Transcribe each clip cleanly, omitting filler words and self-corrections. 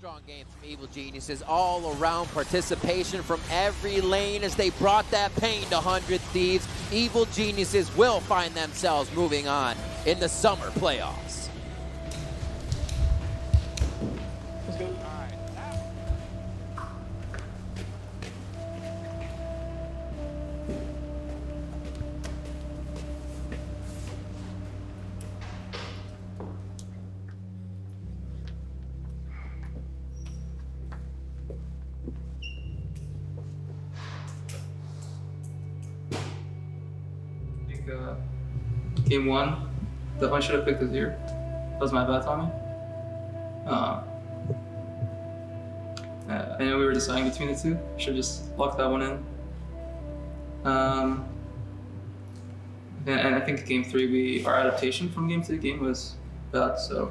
strong game from Evil Geniuses. All around participation from every lane as they brought that pain to 100 Thieves. Evil Geniuses will find themselves moving on in the summer playoffs. Let's go. Game one, definitely should have picked it here. That was my bad, Tommy. I know we were deciding between the two. Should have just locked that one in. And I think game three, our adaptation from game 2 game was bad, so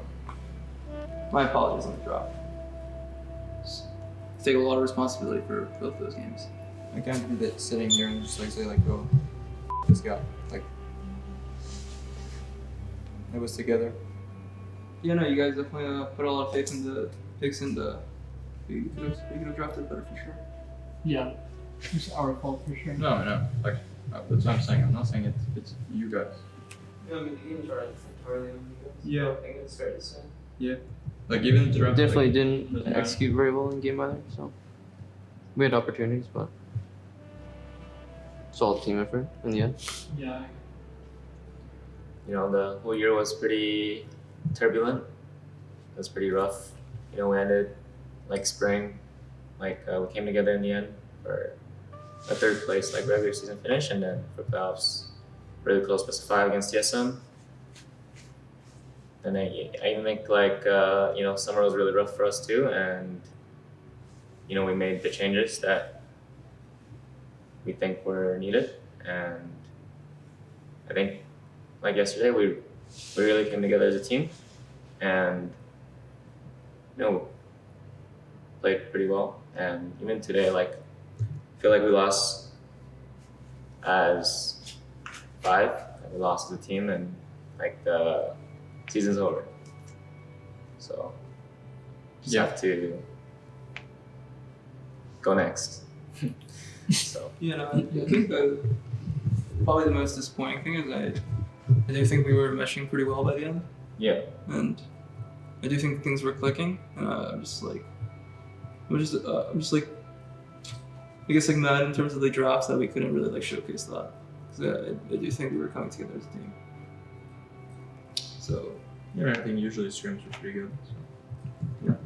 my apologies on the drop. Just take a lot of responsibility for both those games. I can't be that sitting here and just like say like, oh, this guy. Like, it was together. Yeah, no, you guys definitely put a lot of faith in the picks, and we could have drafted better for sure. Yeah, it's our fault for sure. No, like that's what I'm saying. I'm not saying it's you guys. Yeah, I mean, the games are entirely on you guys. Yeah. I think it's fair to say. Yeah. Like even the draft. Definitely like, didn't doesn't matter. execute very well in game either, so we had opportunities, but solid team effort in the end. Yeah. You know, the whole year was pretty turbulent. It was pretty rough. You know, we ended like spring, like we came together in the end for a third place, like regular season finish, and then for playoffs, really close best of 5 against TSM. And I even think like you know, summer was really rough for us too, and you know, we made the changes that we think were needed, and I think like yesterday we really came together as a team, and you know, played pretty well. And even today, like, I feel like we lost as 5, like we lost as a team, and like the season's over. So just have to go next. So Yeah, no, I think probably the most disappointing thing is I do think we were meshing pretty well by the end, yeah. and I do think things were clicking. I'm just like, I guess like mad in terms of the drafts that we couldn't really like showcase that. Because I do think we were coming together as a team. So Yeah, I think usually scrims are pretty good. So. yeah,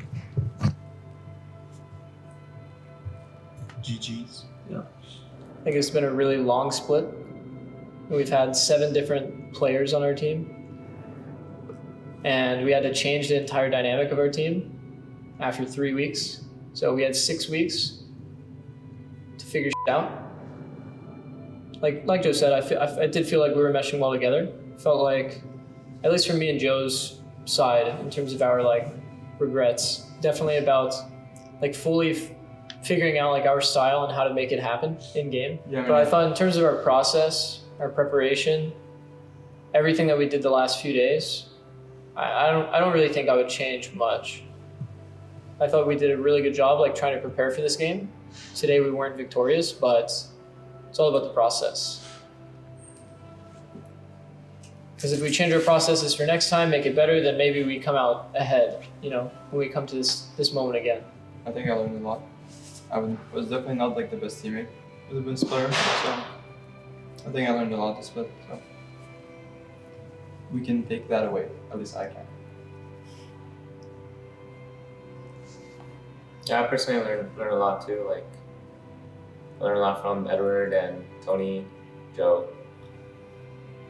GG's. I think it's been a really long split. We've had 7 different players on our team, and we had to change the entire dynamic of our team after 3 weeks. So we had 6 weeks to figure shit out. Like Joe said, I did feel like we were meshing well together. Felt like, at least from me and Joe's side, in terms of our like regrets, definitely about like fully figuring out like our style and how to make it happen in game. Yeah, But I thought in terms of our process, our preparation, everything that we did the last few days, I don't really think I would change much. I thought we did a really good job like trying to prepare for this game. Today we weren't victorious, but it's all about the process. Because if we change our processes for next time, make it better, then maybe we come out ahead, you know, when we come to this moment again. I think I learned a lot. I was definitely not like the best teammate or the best player, so I think I learned a lot this split. So we can take that away. At least I can. Yeah, I personally learned a lot too. Like, I learned a lot from Edward and Tony, Joe,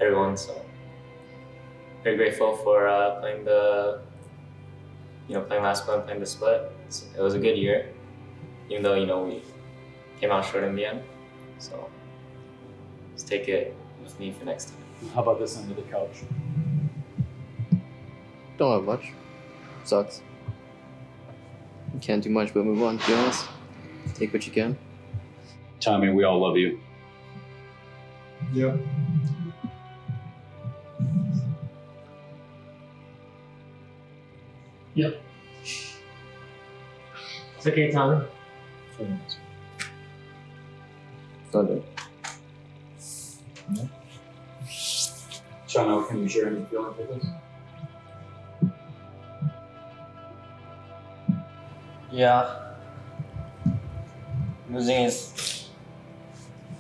everyone. So very grateful for playing last split, playing the split. It was a good year, even though we came out short in the end. So let's take it with me for next time. How about this under the couch? Don't have much. Sucks. You can't do much but move on, to be honest. Take what you can. Tommy, we all love you. Yeah. Yep. It's okay, Tommy. Sunday. Shano, can you share any feelings with us? Yeah. Losing is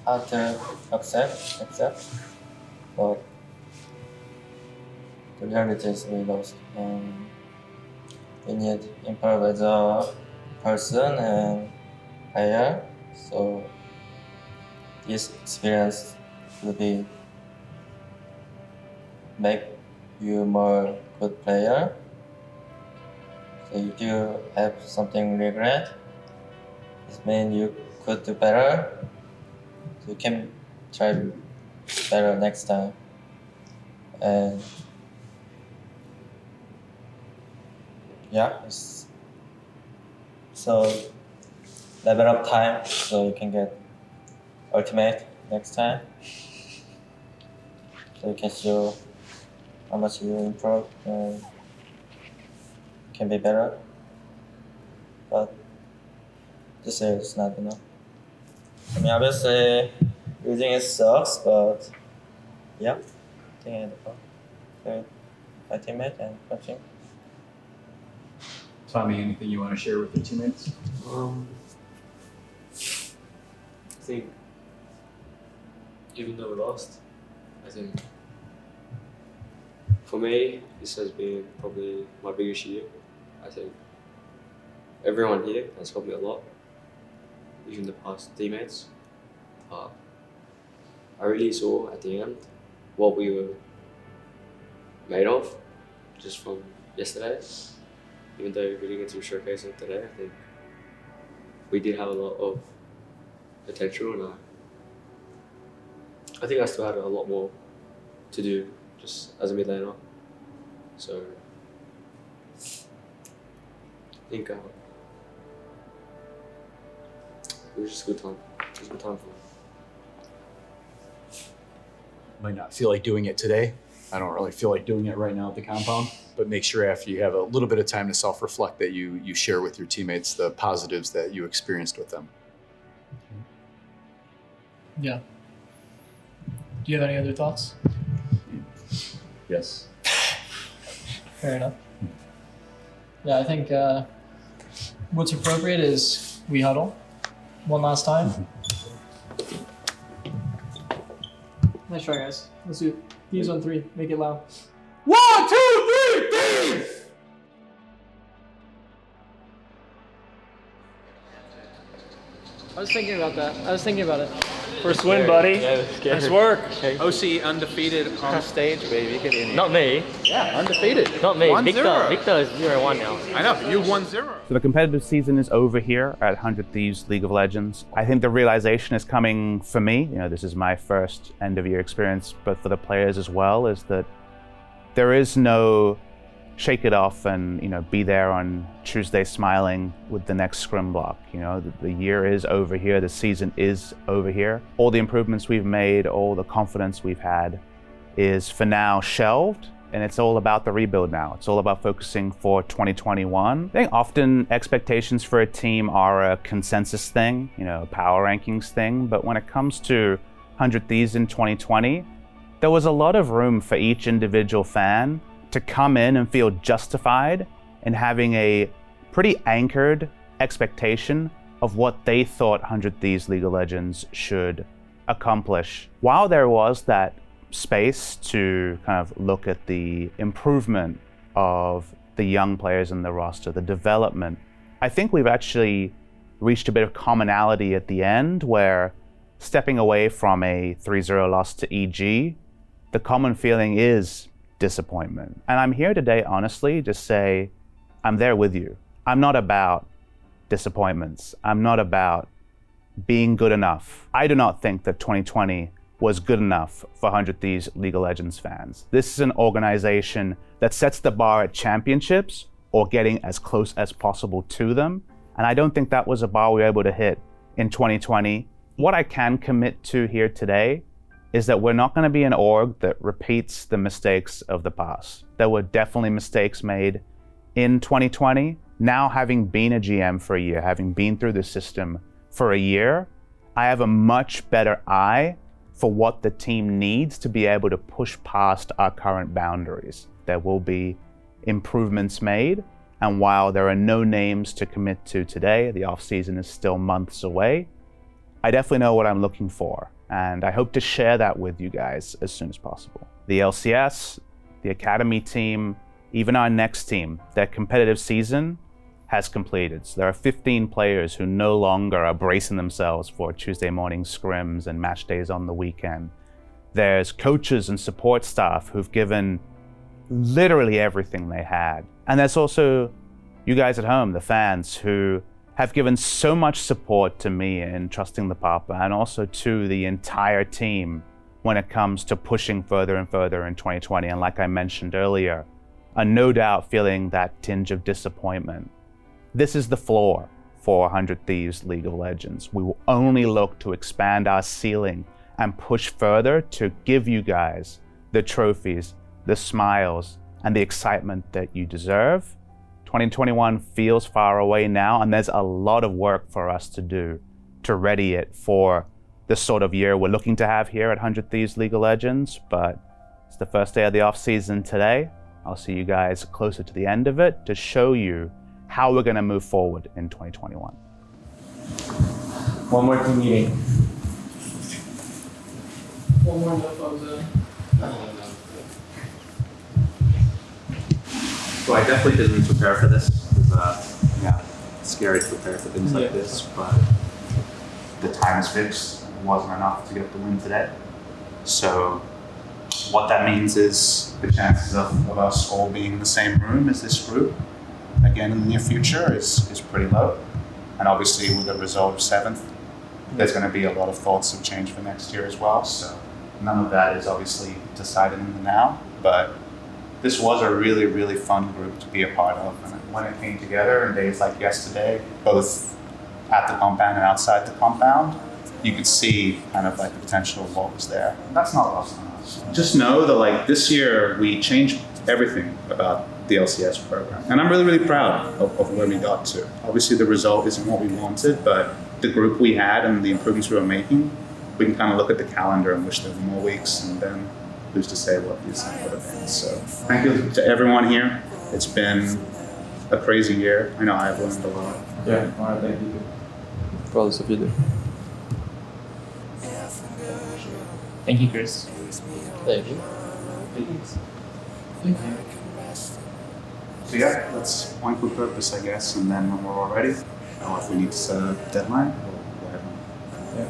hard to accept, but the reality is we lost, and we need to improve as a person and player. So this experience will be make you more good player. So if you have something regret, it means you could do better. So you can try better next time. And yeah, so level up time so you can get ultimate next time. So you can show how much you improve and can be better. But this year is not enough. I mean, obviously losing it sucks, but yeah, I think I had fun with my teammate and coaching. Tommy, anything you want to share with your teammates? I think even though we lost, I think for me this has been probably my biggest year. I think everyone here has helped me a lot, even the past teammates. I really saw at the end what we were made of just from yesterday. Even though we didn't get to showcase it today, I think we did have a lot of potential, and I think I still had a lot more to do just as a mid laner. So I think it was just a good time. It was a good time for me. Might not feel like doing it today. I don't really feel like doing it right now at the compound, but make sure after you have a little bit of time to self-reflect that you share with your teammates the positives that you experienced with them. Yeah. Do you have any other thoughts? Yes. Fair enough. Yeah, I think what's appropriate is we huddle one last time. Nice try, guys. Let's do Thieves on 3. Make it loud. 1, 2, 3, Thieves! I was thinking about it. First win, buddy. Nice work. OC undefeated on stage, baby. Get in here. Not me. Yeah, undefeated. Not me. 1-0. Victor is 0-1 now. I know, you 1-0. So the competitive season is over here at 100 Thieves League of Legends. I think the realization is coming for me. You know, this is my first end of year experience, but for the players as well, is that there is no shake it off and, you know, be there on Tuesday smiling with the next scrim block. You know, the year is over here, the season is over here. All the improvements we've made, all the confidence we've had is for now shelved, and it's all about the rebuild now. It's all about focusing for 2021. I think often expectations for a team are a consensus thing, you know, power rankings thing, but when it comes to 100 Thieves in 2020, there was a lot of room for each individual fan to come in and feel justified in having a pretty anchored expectation of what they thought 100 Thieves League of Legends should accomplish. While there was that space to kind of look at the improvement of the young players in the roster, the development, I think we've actually reached a bit of commonality at the end where, stepping away from a 3-0 loss to EG, the common feeling is disappointment. And I'm here today, honestly, to say I'm there with you. I'm not about disappointments. I'm not about being good enough. I do not think that 2020 was good enough for 100 Thieves League of Legends fans. This is an organization that sets the bar at championships or getting as close as possible to them. And I don't think that was a bar we were able to hit in 2020. What I can commit to here today is that we're not going to be an org that repeats the mistakes of the past. There were definitely mistakes made in 2020. Now, having been a GM for a year, having been through the system for a year, I have a much better eye for what the team needs to be able to push past our current boundaries. There will be improvements made, and while there are no names to commit to today, the off-season is still months away, I definitely know what I'm looking for, and I hope to share that with you guys as soon as possible. The LCS, the Academy team, even our next team, their competitive season has completed. So there are 15 players who no longer are bracing themselves for Tuesday morning scrims and match days on the weekend. There's coaches and support staff who've given literally everything they had. And there's also you guys at home, the fans, who have given so much support to me in trusting the Papa, and also to the entire team when it comes to pushing further and further in 2020. And like I mentioned earlier, are no doubt feeling that tinge of disappointment. This is the floor for 100 Thieves League of Legends. We will only look to expand our ceiling and push further to give you guys the trophies, the smiles, and the excitement that you deserve. 2021 feels far away now, and there's a lot of work for us to do to ready it for the sort of year we're looking to have here at 100 Thieves League of Legends, but it's the first day of the off-season today. I'll see you guys closer to the end of it to show you how we're going to move forward in 2021. One more team meeting. One more left. So I definitely didn't prepare for this. It was scary to prepare for things like this, but the time is fixed. It wasn't enough to get the win today. So what that means is the chances of us all being in the same room as this group again in the near future is pretty low. And obviously with the result of 7th, there's going to be a lot of thoughts of change for next year as well. So none of that is obviously decided in the now, but this was a really, really fun group to be a part of. And when it came together in days like yesterday, both at the compound and outside the compound, you could see kind of like the potential of what was there. And that's not lost on us. Just know that like this year we changed everything about the LCS program. And I'm really, really proud of where we got to. Obviously the result isn't what we wanted, but the group we had and the improvements we were making, we can kind of look at the calendar and wish there were more weeks, and then who's to say what these things would have been. So thank you to everyone here. It's been a crazy year. I know I've learned a lot. Yeah, all right, thank you. Proud of you, dude. Thank you, Chris. Thank you. Thank you. So yeah, let's point with purpose, I guess, and then when we're all ready, or if we need to set a deadline, we'll go ahead and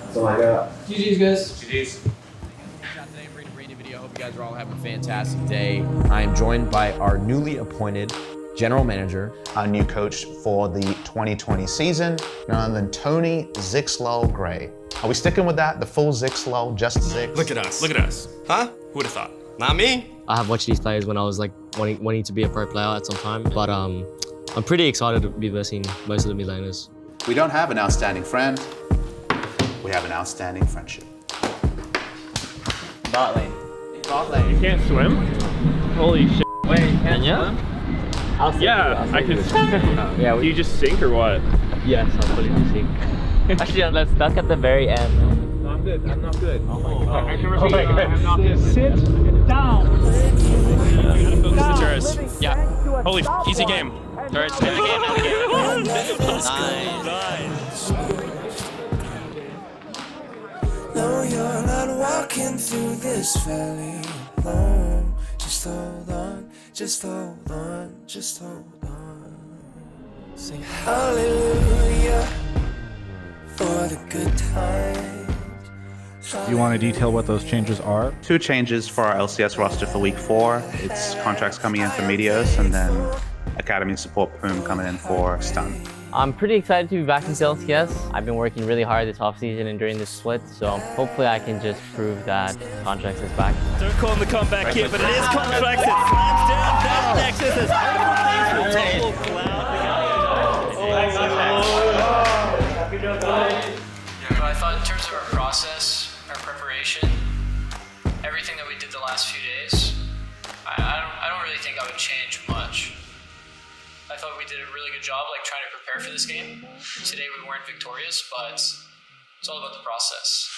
that's all I got. GG's, guys. GG's. Today, brand new video. Hope you guys are all having a fantastic day. I am joined by our newly appointed general manager, our new coach for the 2020 season, none other than Tony Zixlel Gray. Are we sticking with that? The full Zixlel, just Zix? Look at us. Look at us. Huh? Who would have thought? Not me. I have watched these players when I was like wanting to be a pro player at some time, but I'm pretty excited to be versing most of the mid laners. We don't have an outstanding friend. We have an outstanding friendship. Bot lane. Bot lane. You can't swim? Holy shit. Wait, can you? Yeah, I can swim. Yeah, Do you just sink or what? Yes, I'll put it in sync. Actually, let's duck at the very end. No, I'm good. I'm not good. Oh my god. I can Oh my God. I'm not good. Sit down. Focus the turrets. Yeah. Holy, easy game. Turrets, end the game. Nice. No, you're not walking through this valley alone. Just hold on, just hold on, just hold on. Sing hallelujah for the good times. Do you want to detail what those changes are? 2 changes for our LCS roster for week 4. It's contracts coming in for Meteos, and then Academy support Poom coming in for Stun. I'm pretty excited to be back in LCS. I've been working really hard this offseason and during this split, so hopefully I can just prove that Contracts is back. They're calling the comeback here, but it is Contracts. It slams down that Nexus as Thieves will tumble Cloud. Yeah, but I thought in terms of our process, our preparation, everything that we did the last few days, I don't really think I would change much. I thought we did a really good job like trying to prepare for this game. Today we weren't victorious, but it's all about the process.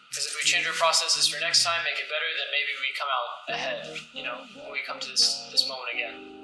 Because if we change our processes for next time, make it better, then maybe we come out ahead, you know, when we come to this moment again.